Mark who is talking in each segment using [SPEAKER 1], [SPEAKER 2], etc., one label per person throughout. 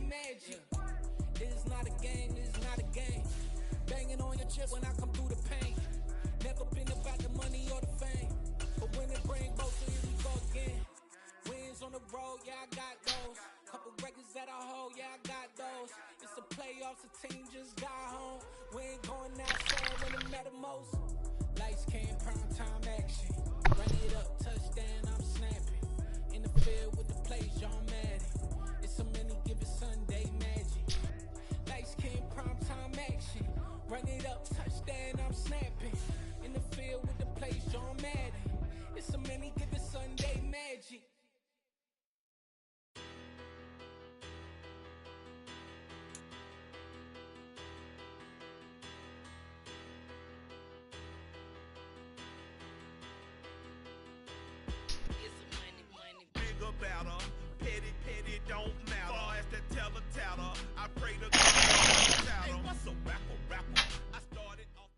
[SPEAKER 1] magic. This is not a game, this is not a game. Banging on your chest when I come through the pain. Never been about the money or the fame. But when it bring both, so here we go again. Wins on the road, yeah, I got those. Couple records that I hold, yeah, I got those. It's the playoffs, the team just got home. We ain't going outside when it matter most. Lights came, prime time action. Run it up, touchdown, I'm snapping. In the field with the plays, John Madden. It's so many given Sunday magic. Lights came, prime time action. Run it up, touchdown, I'm snapping. In the field with the plays, John Madden. It's so many given Sunday magic.
[SPEAKER 2] Petty don't matter. Far as the teller, I pray to God. Hey, what's a rapper? I started off.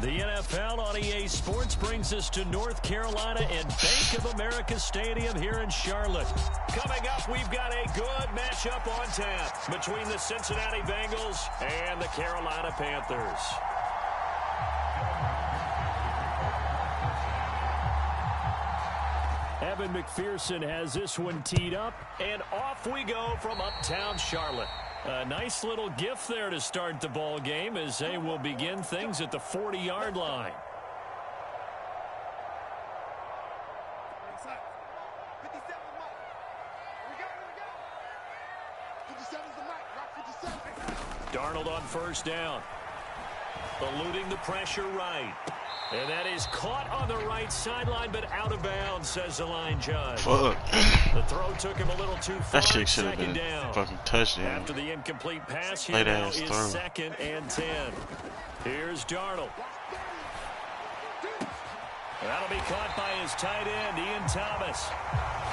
[SPEAKER 3] The NFL on EA Sports brings us to North Carolina and Bank of America Stadium here in Charlotte. Coming up, we've got a good matchup on tap between the Cincinnati Bengals and the Carolina Panthers. Evan McPherson has this one teed up, and off we go from uptown Charlotte. A nice little gift there to start the ball game as they will begin things at the 40-yard line. Darnold on first down. Eluding the pressure right. And that is caught on the right sideline, but out of bounds, says the line judge.
[SPEAKER 4] Fuck.
[SPEAKER 3] The throw took him a little too far.
[SPEAKER 4] That shit should have been
[SPEAKER 3] down.
[SPEAKER 4] Fucking touchdown.
[SPEAKER 3] After the incomplete pass, here now is 2nd and 10. Here's Darnold. That'll be caught by his tight end, Ian Thomas.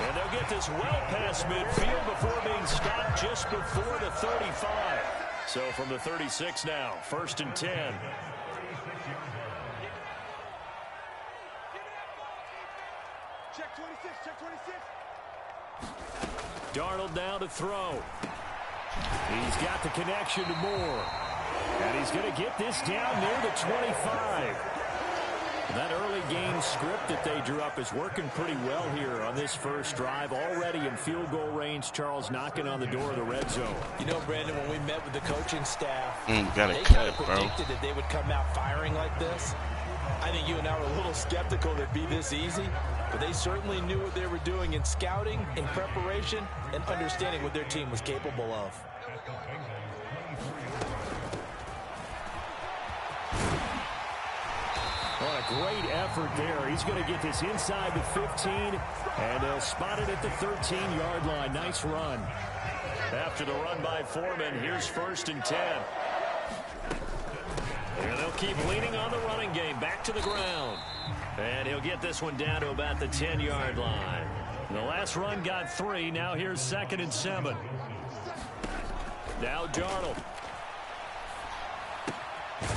[SPEAKER 3] And they'll get this well past midfield before being stopped just before the 35. So from the 36 now, 1st and 10.
[SPEAKER 2] Check 26.
[SPEAKER 3] Darnold now to throw. He's got the connection to Moore. And he's going to get this down near the 25. That early game script that they drew up is working pretty well here on this first drive. Already in field goal range, Charles knocking on the door of the red zone.
[SPEAKER 5] You know, Brandon, when we met with the coaching staff,
[SPEAKER 4] they
[SPEAKER 5] kind of predicted that they would come out firing like this. I think you and I were a little skeptical that it'd be this easy, but they certainly knew what they were doing in scouting, in preparation, and understanding what their team was capable of.
[SPEAKER 3] What a great effort there. He's going to get this inside the 15, and they'll spot it at the 13-yard line. Nice run. After the run by Foreman, here's 1st and 10. And they'll keep leaning on the running game. Back to the ground. And he'll get this one down to about the 10-yard line. The last run got 3. Now here's 2nd and 7. Now Darnold.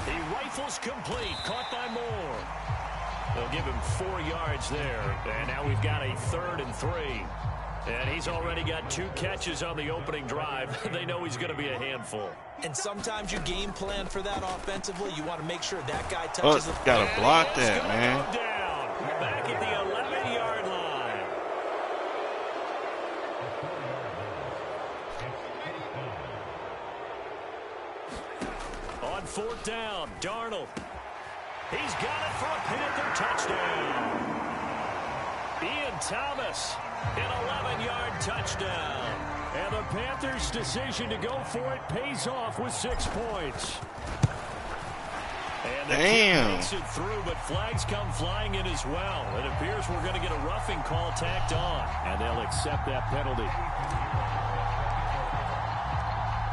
[SPEAKER 3] He rifles complete. Caught by Moore. They'll give him 4 yards there. And now we've got a 3rd and 3. And he's already got 2 catches on the opening drive. They know he's going to be a handful.
[SPEAKER 5] And sometimes you game plan for that offensively. You want to make sure that guy touches the
[SPEAKER 4] got to block that, man.
[SPEAKER 3] Go down. Back at the 11-yard line. On 4th down, Darnold. He's got it for a Panther touchdown. Ian Thomas, an 11-yard touchdown. And the Panthers' decision to go for it pays off with 6 points. And the kick makes it through, but flags come flying in as well. It appears we're going to get a roughing call tacked on, and they'll accept that penalty.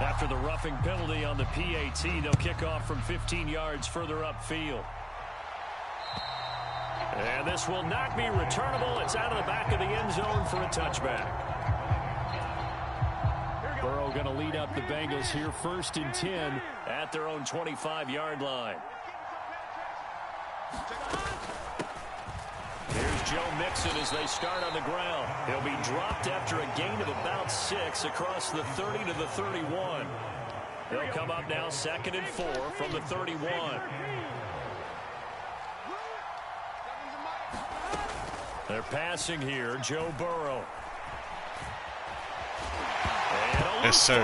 [SPEAKER 3] After the roughing penalty on the PAT, they'll kick off from 15 yards further upfield. And this will not be returnable. It's out of the back of the end zone for a touchback. Burrow going to lead up the Bengals here, 1st and 10 at their own 25-yard line. Here's Joe Mixon as they start on the ground. He'll be dropped after a gain of about 6 across the 30 to the 31. They'll come up now 2nd and 4 from the 31. They're passing here, Joe Burrow.
[SPEAKER 4] Yes, sir.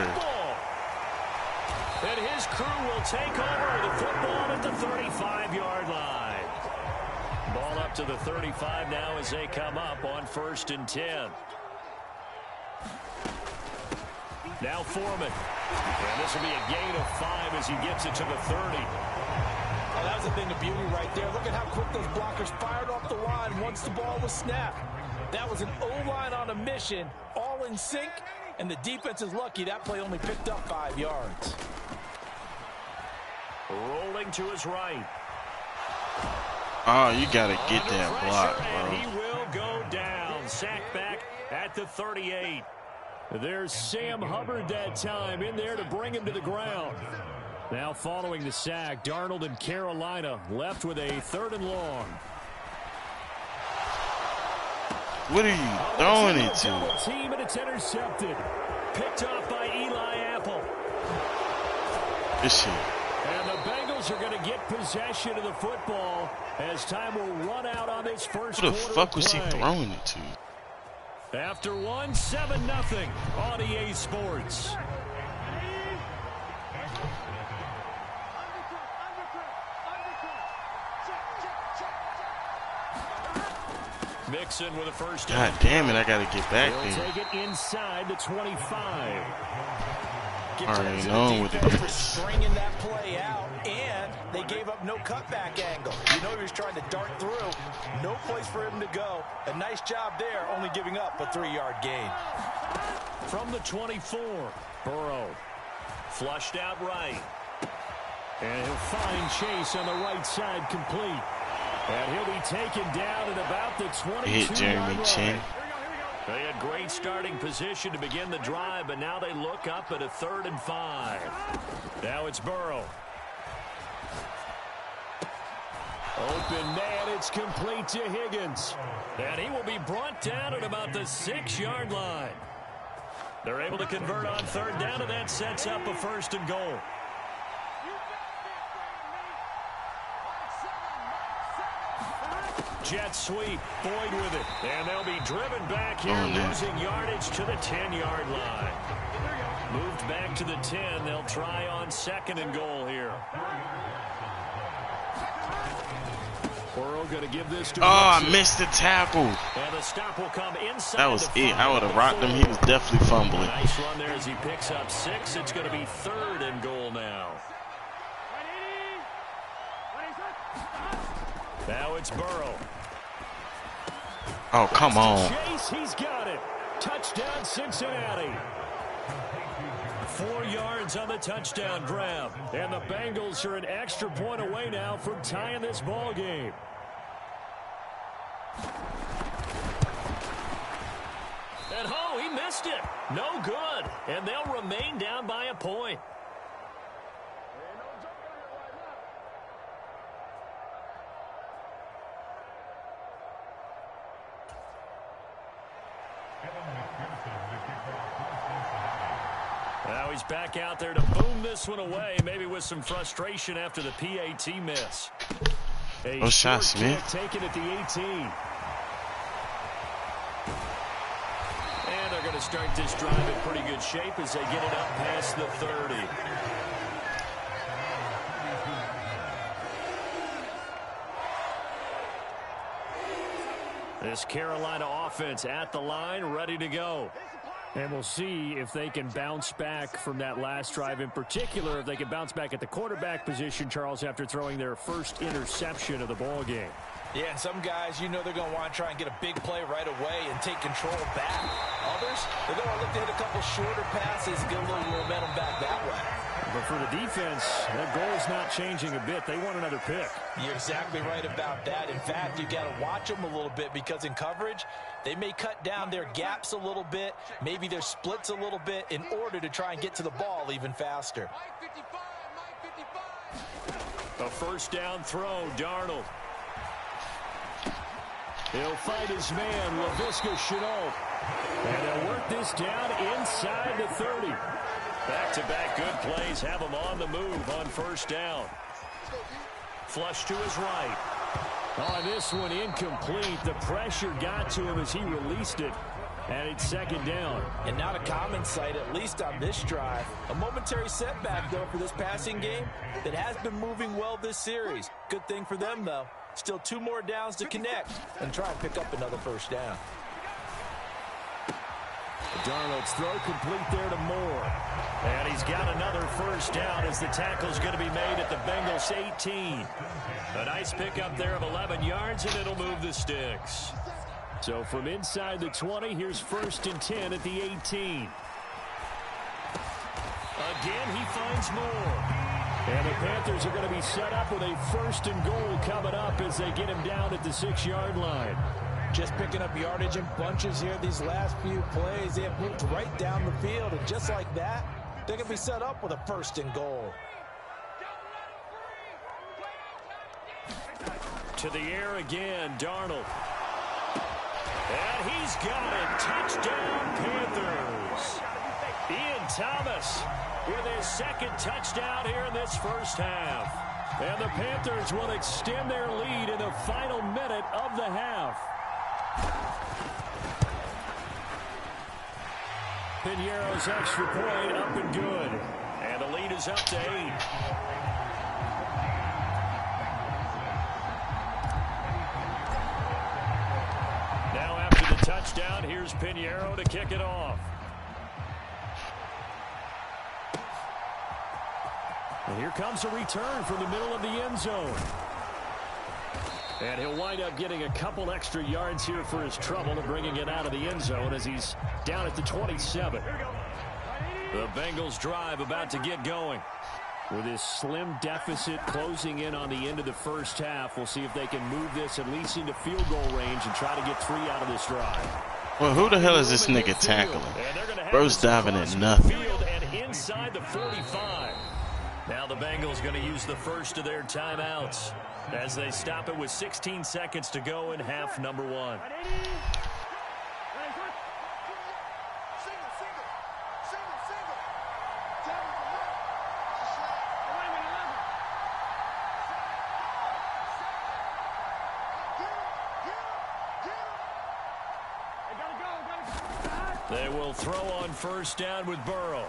[SPEAKER 3] And his crew will take over the football at the 35-yard line. Ball up to the 35 now as they come up on 1st and 10. Now Foreman. And this will be a gain of 5 as he gets it to the 30.
[SPEAKER 5] Oh, that was a thing of beauty right there. Look at how quick those blockers fired off the line once the ball was snapped. That was an O-line on a mission, all in sync, and the defense is lucky that play only picked up 5 yards.
[SPEAKER 3] Rolling to his right.
[SPEAKER 4] Oh, you got to get that block,
[SPEAKER 3] And he
[SPEAKER 4] bro.
[SPEAKER 3] will go down. Sacked back at the 38. There's Sam Hubbard that time in there to bring him to the ground. Now following the sack, Darnold and Carolina left with a 3rd and long.
[SPEAKER 4] What are you throwing it to?
[SPEAKER 3] Double team, and it's intercepted. Picked off by Eli Apple.
[SPEAKER 4] This shit.
[SPEAKER 3] And the Bengals are going to get possession of the football as time will run out on this first
[SPEAKER 4] Who the
[SPEAKER 3] quarter
[SPEAKER 4] fuck
[SPEAKER 3] of
[SPEAKER 4] was he
[SPEAKER 3] play.
[SPEAKER 4] throwing it to?
[SPEAKER 3] After 1, 7-0 on EA Sports. Mixon with a first down.
[SPEAKER 4] God damn it, I got to get back
[SPEAKER 3] He'll
[SPEAKER 4] there.
[SPEAKER 3] take it inside the 25.
[SPEAKER 4] Already known what it
[SPEAKER 5] For
[SPEAKER 4] is.
[SPEAKER 5] stringing that play out, and they gave up no cutback angle. You know he was trying to dart through. No place for him to go. A nice job there, only giving up a 3-yard gain.
[SPEAKER 3] From the 24, Burrow flushed out right. And he'll find Chase on the right side complete. And he'll be taken down at about the 22-yard
[SPEAKER 4] Hit Jeremy
[SPEAKER 3] line.
[SPEAKER 4] Chin.
[SPEAKER 3] They had great starting position to begin the drive, but now they look up at a 3rd and 5. Now it's Burrow. Open man, it's complete to Higgins. And he will be brought down at about the 6-yard line. They're able to convert on 3rd down, and that sets up a 1st and goal. Jet sweep, Boyd with it, and they'll be driven back here, losing yardage to the 10-yard line. Moved back to the 10, they'll try on 2nd and goal here. Burrow going to give this to
[SPEAKER 4] I missed the tackle.
[SPEAKER 3] And the stop will come inside.
[SPEAKER 4] That was it. I would have rocked him. He was definitely fumbling.
[SPEAKER 3] Nice run there as he picks up 6. It's going to be 3rd and goal now. Now it's Burrow.
[SPEAKER 4] Oh, come on.
[SPEAKER 3] Chase, he's got it. Touchdown, Cincinnati. 4 yards on the touchdown grab. And the Bengals are an extra point away now from tying this ball game. And he missed it. No good. And they'll remain down by a point. Now he's back out there to boom this one away, maybe with some frustration after the PAT miss.
[SPEAKER 4] Oh, shot, Smith.
[SPEAKER 3] Taken at the 18. And they're going to start this drive in pretty good shape as they get it up past the 30. This Carolina offense at the line, ready to go. And we'll see if they can bounce back from that last drive in particular, if they can bounce back at the quarterback position, Charles, after throwing their first interception of the ball game.
[SPEAKER 5] Yeah, some guys, you know they're going to want to try and get a big play right away and take control back. Others, they're going to look to hit a couple shorter passes and get a little momentum back that way.
[SPEAKER 3] But for the defense, that goal is not changing a bit. They want another pick.
[SPEAKER 5] You're exactly right about that. In fact, you got to watch them a little bit because in coverage, they may cut down their gaps a little bit, maybe their splits a little bit in order to try and get to the ball even faster.
[SPEAKER 3] A first down throw, Darnold. He'll fight his man, LaVisca Chenault. And they'll work this down inside the 30. Back-to-back good plays have him on the move on first down. Flush to his right. On this one, incomplete. The pressure got to him as he released it. And it's second down.
[SPEAKER 5] And not a common sight, at least on this drive. A momentary setback, though, for this passing game that has been moving well this series. Good thing for them, though. Still 2 more downs to connect and try and pick up another first down.
[SPEAKER 3] Darnold's throw complete there to Moore. And he's got another first down as the tackle's going to be made at the Bengals 18. A nice pickup there of 11 yards, and it'll move the sticks. So from inside the 20, here's 1st and 10 at the 18. Again, he finds Moore. And the Panthers are going to be set up with a 1st and goal coming up as they get him down at the 6-yard line.
[SPEAKER 5] Just picking up yardage in bunches here these last few plays. They have moved right down the field, and just like that, they're going to be set up with a 1st and goal.
[SPEAKER 3] To the air again, Darnold. And he's got it. Touchdown, Panthers. Ian Thomas with his 2nd touchdown here in this first half. And the Panthers will extend their lead in the final minute of the half. Piñeiro's extra point up and good. And the lead is up to 8. Now after the touchdown, here's Piñeiro to kick it off. And here comes a return from the middle of the end zone. And he'll wind up getting a couple extra yards here for his trouble and bringing it out of the end zone as he's down at the 27. The Bengals drive about to get going. With his slim deficit closing in on the end of the first half, we'll see if they can move this at least into field goal range and try to get 3 out of this drive.
[SPEAKER 4] Well, who the hell is this nigga tackling? Bro's diving at nothing.
[SPEAKER 3] And inside the 45. Now the Bengals going to use the first of their timeouts as they stop it with 16 seconds to go in half number 1. They will throw on first down with Burrow.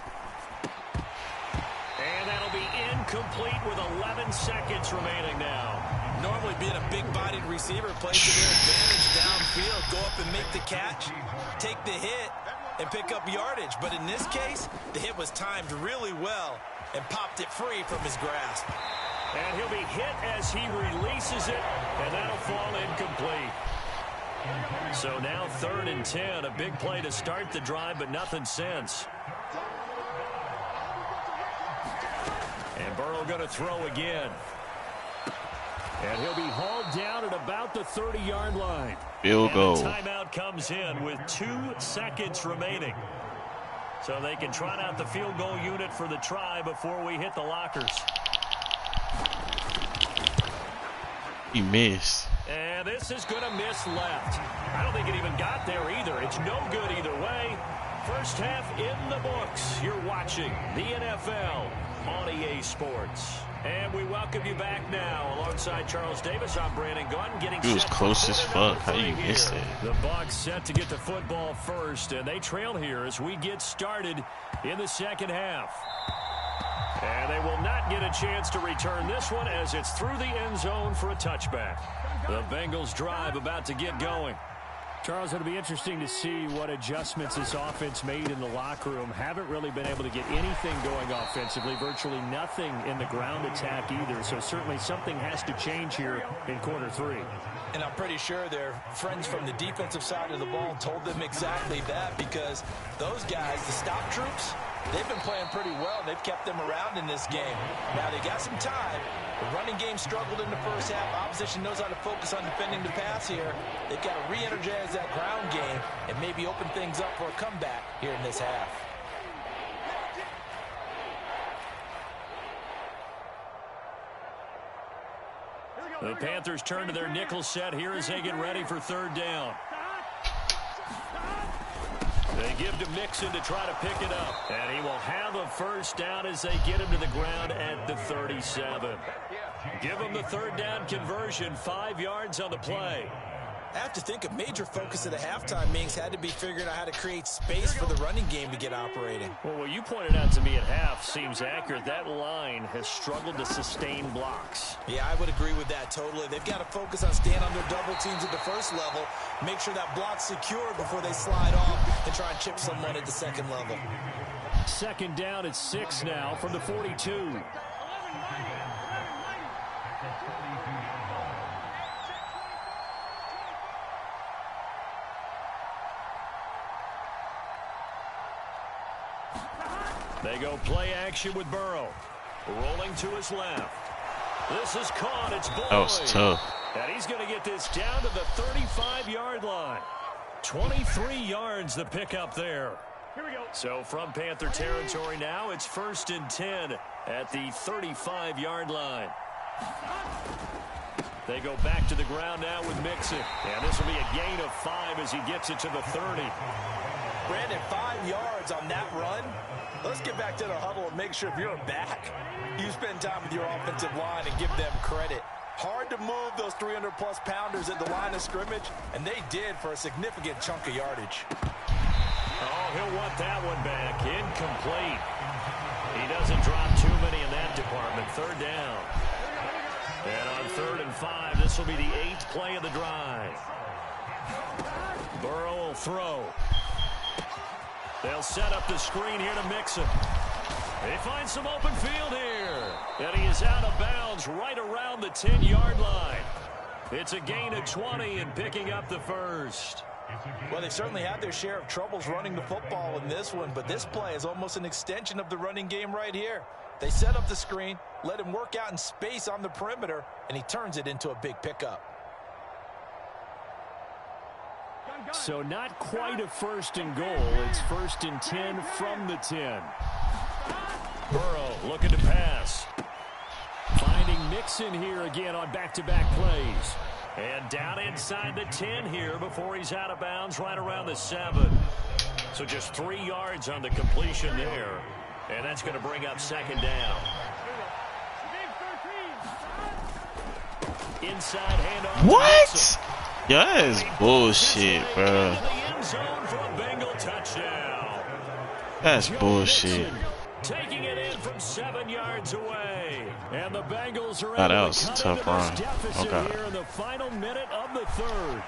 [SPEAKER 3] And that'll be incomplete with 11 seconds remaining now.
[SPEAKER 5] Normally being a big-bodied receiver plays to their advantage downfield. Go up and make the catch, take the hit, and pick up yardage. But in this case, the hit was timed really well and popped it free from his grasp.
[SPEAKER 3] And he'll be hit as he releases it, and that'll fall incomplete. So now 3rd and 10, a big play to start the drive, but nothing since. And Burrow going to throw again. And he'll be hauled down at about the 30-yard line.
[SPEAKER 4] Field goal.
[SPEAKER 3] And the timeout comes in with 2 seconds remaining. So they can trot out the field goal unit for the try before we hit the lockers.
[SPEAKER 4] He missed.
[SPEAKER 3] And this is going to miss left. I don't think it even got there either. It's no good either way. First half in the books. You're watching the NFL on EA Sports. And we welcome you back now. Alongside Charles Davis, I'm Brandon Gunn.
[SPEAKER 4] He was close as fuck. How you missed it?
[SPEAKER 3] The Bucs set to get the football first, and they trail here as we get started in the second half. And they will not get a chance to return this one as it's through the end zone for a touchback. The Bengals drive about to get going. Charles, it'll be interesting to see what adjustments this offense made in the locker room. Haven't really been able to get anything going offensively, virtually nothing in the ground attack either. So certainly something has to change here in quarter 3.
[SPEAKER 5] And I'm pretty sure their friends from the defensive side of the ball told them exactly that, because those guys, the stop troops, they've been playing pretty well. They've kept them around in this game. Now they got some time. The running game struggled in the first half. Opposition knows how to focus on defending the pass here. They've got to re-energize that ground game and maybe open things up for a comeback here in this half.
[SPEAKER 6] Here we go.
[SPEAKER 3] The Panthers turn to their nickel set here as they get ready for third down. They give to Mixon to try to pick it up. And he will have a first down as they get him to the ground at the 37. Give him the third down conversion, 5 yards on the play.
[SPEAKER 5] I have to think a major focus of the halftime meetings had to be figuring out how to create space for the running game to get operating.
[SPEAKER 3] Well, what you pointed out to me at half seems accurate. That line has struggled to sustain blocks.
[SPEAKER 5] Yeah, I would agree with that totally. They've got to focus on staying on their double teams at the first level, make sure that block's secure before they slide off and try and chip someone at the second level.
[SPEAKER 3] Second down at 6 now from the 42. They go play action with Burrow. Rolling to his left. This is caught. It's Boyd.
[SPEAKER 4] That was tough.
[SPEAKER 3] And he's going to get this down to the 35-yard line. 23 yards the pickup there. Here we go. So from Panther territory now, it's 1st and 10 at the 35-yard line. They go back to the ground now with Mixon. And this will be a gain of 5 as he gets it to the 30.
[SPEAKER 5] Brandon, 5 yards on that run. Let's get back to the huddle and make sure if you're a back, you spend time with your offensive line and give them credit. Hard to move those 300-plus pounders at the line of scrimmage, and they did for a significant chunk of yardage.
[SPEAKER 3] Oh, he'll want that one back. Incomplete. He doesn't drop too many in that department. Third down. And on 3rd and 5, this will be the 8th play of the drive. Burrow will throw. They'll set up the screen here to Mixon. They find some open field here. And he is out of bounds right around the 10-yard line. It's a gain of 20 and picking up the first.
[SPEAKER 5] Well, they certainly had their share of troubles running the football in this one, but this play is almost an extension of the running game right here. They set up the screen, let him work out in space on the perimeter, and he turns it into a big pickup.
[SPEAKER 3] So not quite a 1st and goal. It's 1st and 10 from the 10. Burrow looking to pass. Finding Mixon here again on back-to-back plays. And down inside the 10 here before he's out of bounds right around the 7. So just 3 yards on the completion there. And that's going to bring up 2nd down. Inside handoff.
[SPEAKER 4] What? Yeah, that is bullshit, bro. That's bullshit.
[SPEAKER 3] Taking it in from 7 yards away. And the Bengals are
[SPEAKER 4] that was a tough run. Okay.
[SPEAKER 3] Here in the final minute of the 3rd.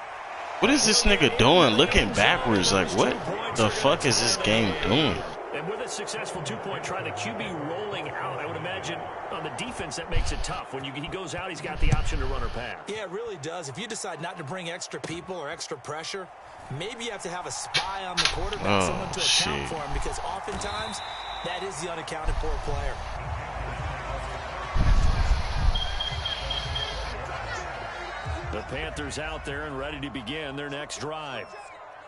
[SPEAKER 4] What is this nigga doing looking backwards? Like, what the fuck is this game doing?
[SPEAKER 3] And with a successful 2-point try, the QB rolling out, I would imagine on the defense that makes it tough. When he goes out, he's got the option to run or pass.
[SPEAKER 5] Yeah, it really does. If you decide not to bring extra people or extra pressure, maybe you have to have a spy on the quarterback, someone to account for him, because oftentimes that is the unaccounted for player.
[SPEAKER 3] The Panthers out there and ready to begin their next drive.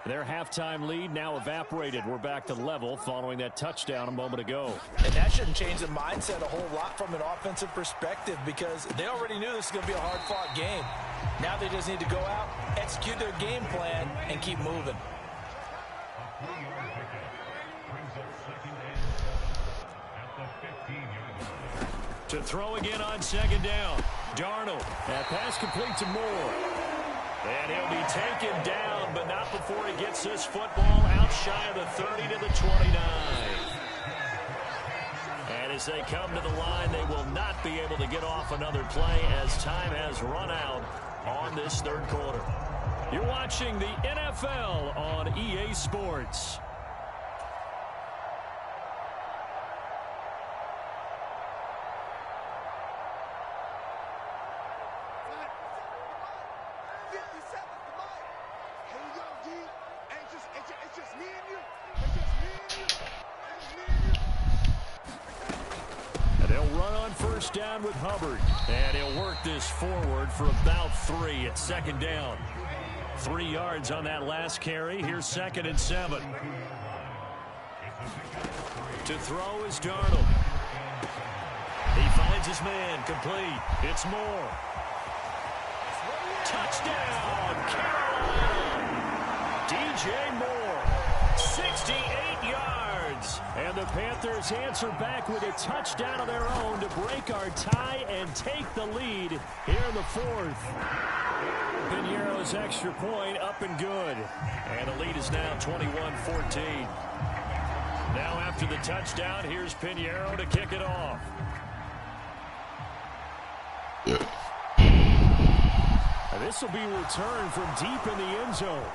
[SPEAKER 3] Their halftime lead now evaporated. We're back to level following that touchdown a moment ago.
[SPEAKER 5] And that shouldn't change the mindset a whole lot from an offensive perspective, because they already knew this was going to be a hard-fought game. Now they just need to go out, execute their game plan, and keep moving.
[SPEAKER 3] To throw again on 2nd down. Darnold. That pass complete to Moore. And he'll be taken down, but not before he gets this football out shy of the 30 to the 29. And as they come to the line, they will not be able to get off another play as time has run out on this 3rd quarter. You're watching the NFL on EA Sports. Down with Hubbard, and he'll work this forward for about 3 at 2nd down. 3 yards on that last carry. Here's 2nd and 7. To throw is Darnold. He finds his man complete. It's Moore. Touchdown, Carolina! DJ Moore, 68 yards. And the Panthers answer back with a touchdown of their own to break our tie and take the lead here in the fourth. Piñeiro's extra point up and good. And the lead is now 21-14. Now after the touchdown, here's Piñeiro to kick it off. This will be returned from deep in the end zone.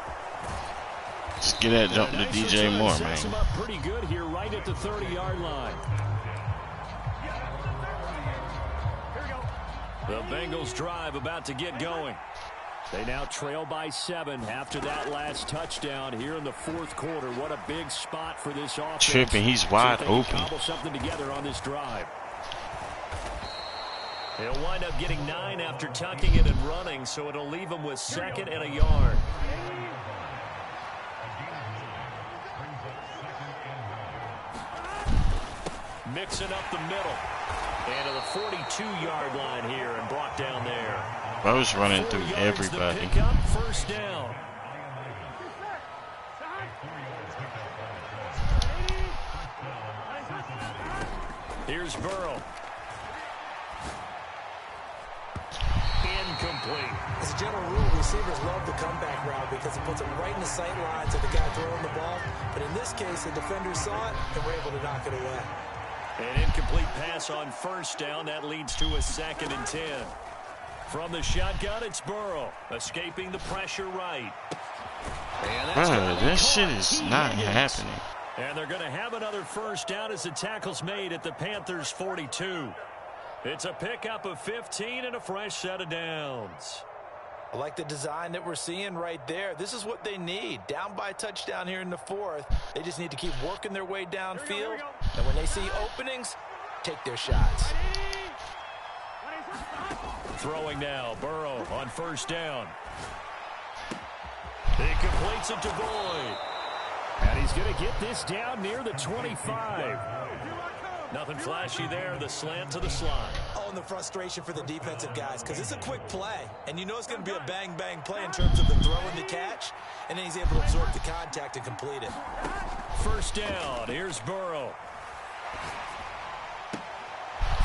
[SPEAKER 4] Just get that jump to DJ Moore, man.
[SPEAKER 3] Sets him up pretty good here, right at the 30-yard line. The Bengals drive about to get going. They now trail by 7 after that last touchdown here in the fourth quarter. What a big spot for this offense.
[SPEAKER 4] Tripping, he's wide open.
[SPEAKER 3] Cobble something together on this drive. He'll wind up getting 9 after tucking it and running, so it'll leave him with 2nd and a yard. Mixing up the middle. And to the 42-yard line here and brought down there.
[SPEAKER 4] I was running through everybody.
[SPEAKER 3] Pick up, first down. Here's Burrow. Incomplete.
[SPEAKER 5] As a general rule, receivers love the comeback route because it puts it right in the sight lines of the guy throwing the ball. But in this case, the defenders saw it and were able to knock it away.
[SPEAKER 3] An incomplete pass on first down. That leads to a 2nd and 10. From the shotgun, it's Burrow. Escaping the pressure right.
[SPEAKER 4] That shit is not happening.
[SPEAKER 3] And they're going to have another first down as the tackle's made at the Panthers' 42. It's a pickup of 15 and a fresh set of downs.
[SPEAKER 5] I like the design that we're seeing right there. This is what they need. Down by a touchdown here in the fourth. They just need to keep working their way downfield. And when they see openings, take their shots.
[SPEAKER 3] Throwing now, Burrow on first down. He completes it to Boyd. And he's going to get this down near the 25. Nothing flashy there. The slant to the slot.
[SPEAKER 5] Oh, and the frustration for the defensive guys because it's a quick play. And you know it's going to be a bang-bang play in terms of the throw and the catch. And then he's able to absorb the contact and complete it.
[SPEAKER 3] First down. Here's Burrow.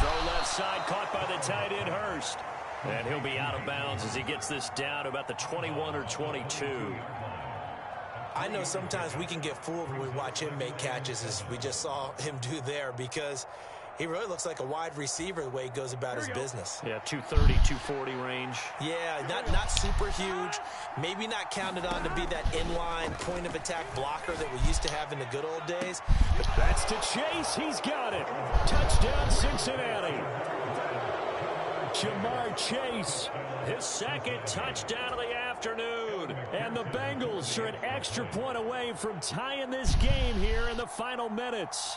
[SPEAKER 3] Throw left side, caught by the tight end Hurst. And he'll be out of bounds as he gets this down about the 21 or 22.
[SPEAKER 5] I know sometimes we can get fooled when we watch him make catches as we just saw him do there because he really looks like a wide receiver the way he goes about his business.
[SPEAKER 3] Yeah, 230, 240 range.
[SPEAKER 5] Yeah, not super huge. Maybe not counted on to be that inline point of attack blocker that we used to have in the good old days.
[SPEAKER 3] But that's to Chase. He's got it. Touchdown, Cincinnati. Jamar Chase, his 2nd touchdown of the afternoon. And the Bengals are an extra point away from tying this game here in the final minutes.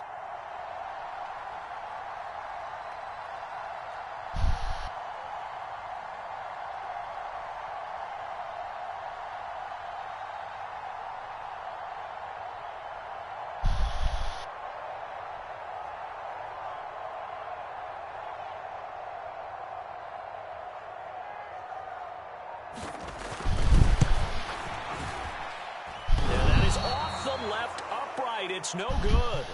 [SPEAKER 3] It's no good.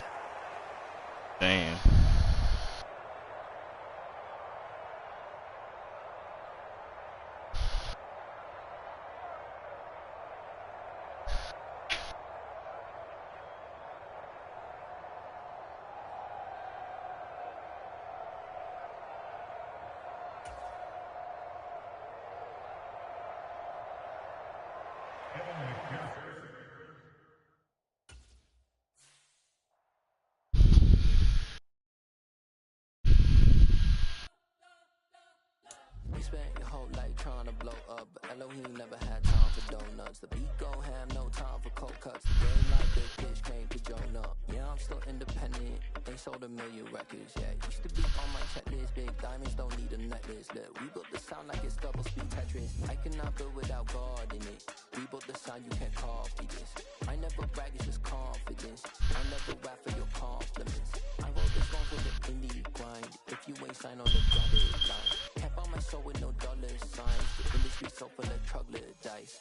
[SPEAKER 4] Damn.
[SPEAKER 6] Spent your whole life trying to blow up, but Elohim never had time for donuts. The beat gon' have no time for cold cuts. The game like big pitch came to join up. Yeah, I'm still independent. They sold 1 million records. Yeah, used to be on my checklist. Big diamonds don't need a necklace. Look, we built the sound like it's double speed Tetris. I cannot build without God in it. We built the sound, you can't copy this. I never brag, it's just confidence. I never rap for your compliments. I wrote this song for the indie grind. If you ain't signed on the dotted line, kept on my my soul with no dollar signs. The industry so full of troglodytes.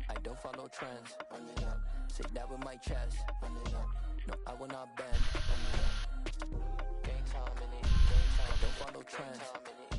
[SPEAKER 6] I don't follow trends. Say that with my chest. No, I will not bend. Game time in it. Game time. I don't follow trends.